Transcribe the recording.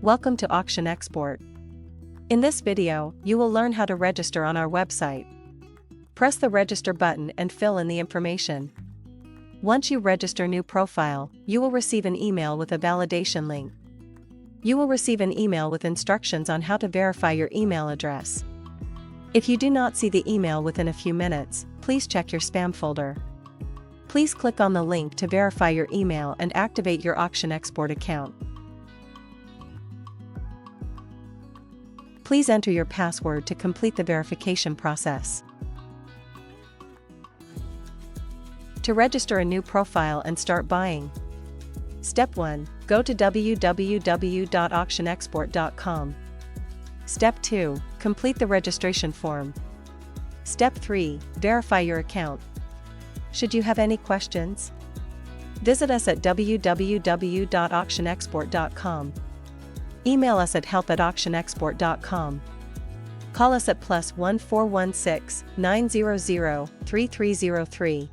Welcome to AuctionExport. In this video, you will learn how to register on our website. Press the register button and fill in the information. Once you register new profile, you will receive an email with a validation link. You will receive an email with instructions on how to verify your email address. If you do not see the email within a few minutes, please check your spam folder. Please click on the link to verify your email and activate your AuctionExport account. Please enter your password to complete the verification process. To register a new profile and start buying. Step 1. Go to www.auctionexport.com. Step 2. Complete the registration form. Step 3. Verify your account. Should you have any questions? Visit us at www.auctionexport.com. Email us at help@auctionexport.com. Call us at +1 416 900 3303.